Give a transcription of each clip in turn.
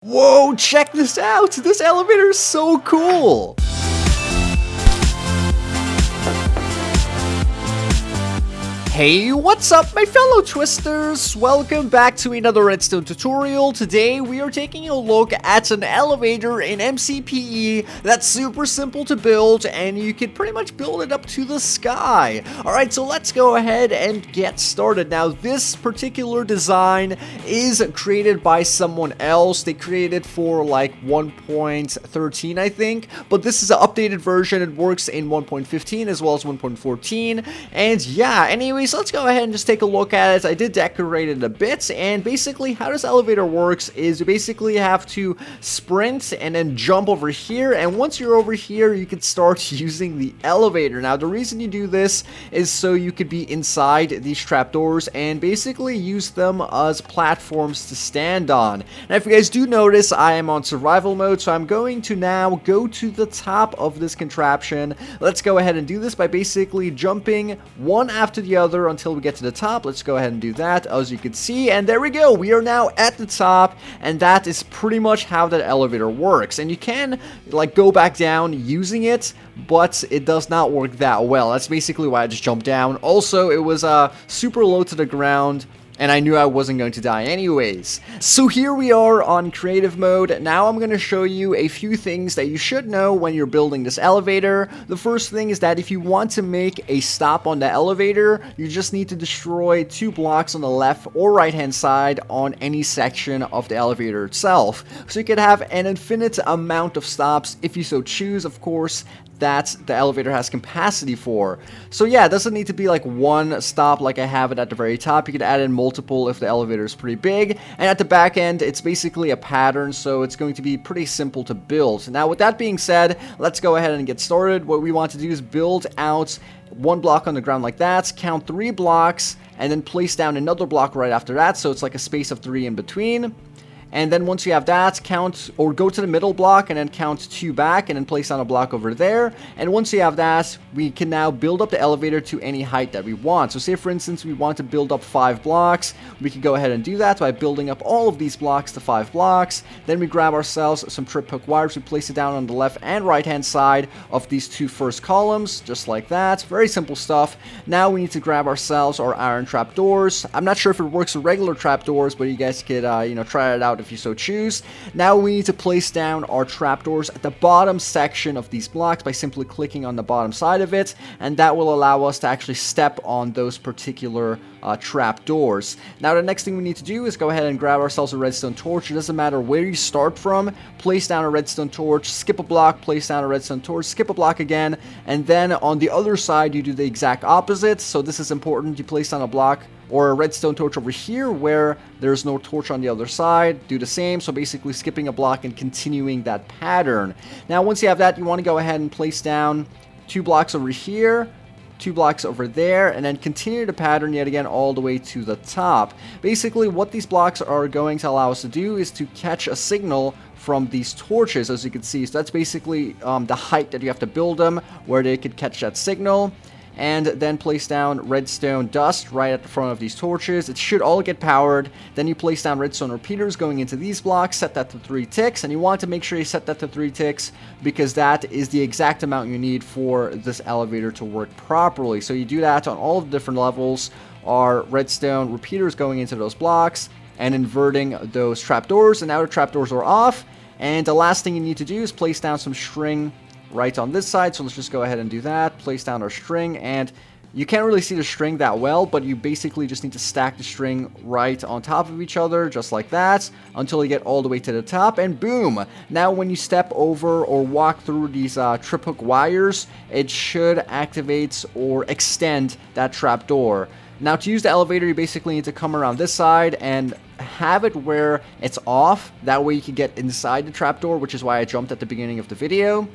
Whoa, check this out! This elevator is so cool! Hey, what's up my fellow twisters? Welcome back to another Redstone tutorial. Today we are taking a look at an elevator in MCPE that's super simple to build and you can pretty much build it up to the sky. Alright, so let's go ahead and get started. Now this particular design is created by someone else. They created it for like 1.13 I think, but this is an updated version. It works in 1.15 as well as 1.14, and yeah, anyways, let's go ahead and just take a look at it. I did decorate it a bit, and basically how this elevator works is you basically have to sprint and then jump over here, and once you're over here you can start using the elevator. Now the reason you do this is so you could be inside these trapdoors and basically use them as platforms to stand on. Now if you guys do notice, I am on survival mode, so I'm going to now go to the top of this contraption. Let's go ahead and do this by basically jumping one after the other until we get to the top. Let's go ahead and do that, as you can see, and there we go. We are now at the top, and that is pretty much how that elevator works. And you can like go back down using it, but it does not work that well. That's basically why I just jumped down. Also, it was super low to the ground, and I knew I wasn't going to die anyways. So here we are on creative mode. Now I'm going to show you a few things that you should know when you're building this elevator. The first thing is that if you want to make a stop on the elevator, you just need to destroy 2 blocks on the left or right hand side on any section of the elevator itself. So you could have an infinite amount of stops if you so choose, of course, that the elevator has capacity for. So yeah, it doesn't need to be like one stop like I have it at the very top. You could add in multiple if the elevator is pretty big, and at the back end it's basically a pattern, so it's going to be pretty simple to build. Now with that being said, let's go ahead and get started. What we want to do is build out 1 block on the ground like that, count 3 blocks, and then place down another block right after that, so it's like a space of 3 in between. And then once you have that, count or go to the middle block and then count 2 back and then place down a block over there. And once you have that, we can now build up the elevator to any height that we want. So say for instance we want to build up 5 blocks, we can go ahead and do that by building up all of these blocks to 5 blocks. Then we grab ourselves some trip hook wires, we place it down on the left and right hand side of these 2 first columns, just like that. Very simple stuff. Now we need to grab ourselves our iron trapdoors. I'm not sure if it works with regular trapdoors, but you guys could try it out if you so choose. Now we need to place down our trapdoors at the bottom section of these blocks by simply clicking on the bottom side of it, and that will allow us to actually step on those particular trapdoors. Now the next thing we need to do is go ahead and grab ourselves a redstone torch. It doesn't matter where you start from, place down a redstone torch, skip a block, place down a redstone torch, skip a block again, and then on the other side you do the exact opposite. So this is important. You place down a block or a redstone torch over here where there's no torch on the other side. Do the same, so basically skipping a block and continuing that pattern. Now once you have that, you want to go ahead and place down 2 blocks over here, 2 blocks over there, and then continue the pattern yet again all the way to the top. Basically what these blocks are going to allow us to do is to catch a signal from these torches, as you can see. So that's basically the height that you have to build them where they could catch that signal. And then place down redstone dust right at the front of these torches. It should all get powered. Then you place down redstone repeaters going into these blocks, set that to 3 ticks, and you want to make sure you set that to 3 ticks because that is the exact amount you need for this elevator to work properly. So you do that on all the different levels. Our redstone repeaters going into those blocks and inverting those trapdoors, and now the trapdoors are off. And the last thing you need to do is place down some string right on this side. So let's just go ahead and do that. Place down our string, and you can't really see the string that well, but you basically just need to stack the string right on top of each other, just like that, until you get all the way to the top, and boom! Now when you step over or walk through these trip hook wires, it should activate or extend that trap door. Now to use the elevator, you basically need to come around this side and have it where it's off. That way you can get inside the trapdoor, which is why I jumped at the beginning of the video.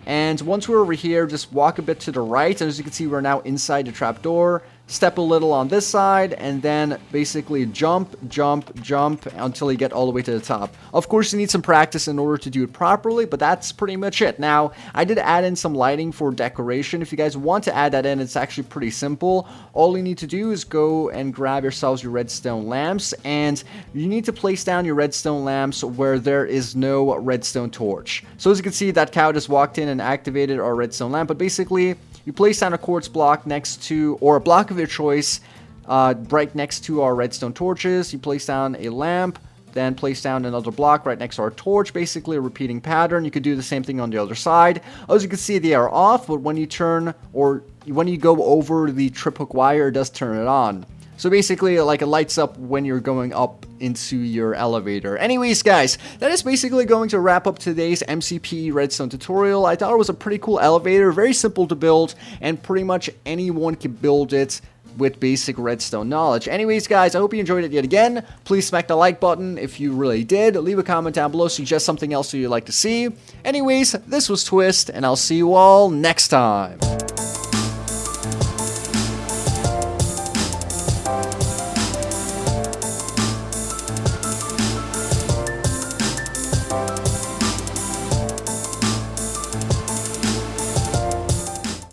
And once we're over here, just walk a bit to the right, and as you can see, we're now inside the trapdoor. step a little on this side, and then basically jump until you get all the way to the top. Of course, you need some practice in order to do it properly, but that's pretty much it. Now, I did add in some lighting for decoration. If you guys want to add that in, it's actually pretty simple. All you need to do is go and grab yourselves your redstone lamps, and you need to place down your redstone lamps where there is no redstone torch. So as you can see, that cow just walked in and activated our redstone lamp, but basically, you place down a quartz block next to, or a block of your choice, right next to our redstone torches. You place down a lamp, then place down another block right next to our torch, basically a repeating pattern. You could do the same thing on the other side. As you can see, they are off, but when you turn, or when you go over the trip hook wire, it does turn it on. So basically, like, it lights up when you're going up into your elevator. Anyways, guys, that is basically going to wrap up today's MCPE Redstone tutorial. I thought it was a pretty cool elevator, very simple to build, and pretty much anyone can build it with basic redstone knowledge. Anyways, guys, I hope you enjoyed it yet again. Please smack the like button if you really did. Leave a comment down below, suggest something else you'd like to see. Anyways, this was Twist, and I'll see you all next time.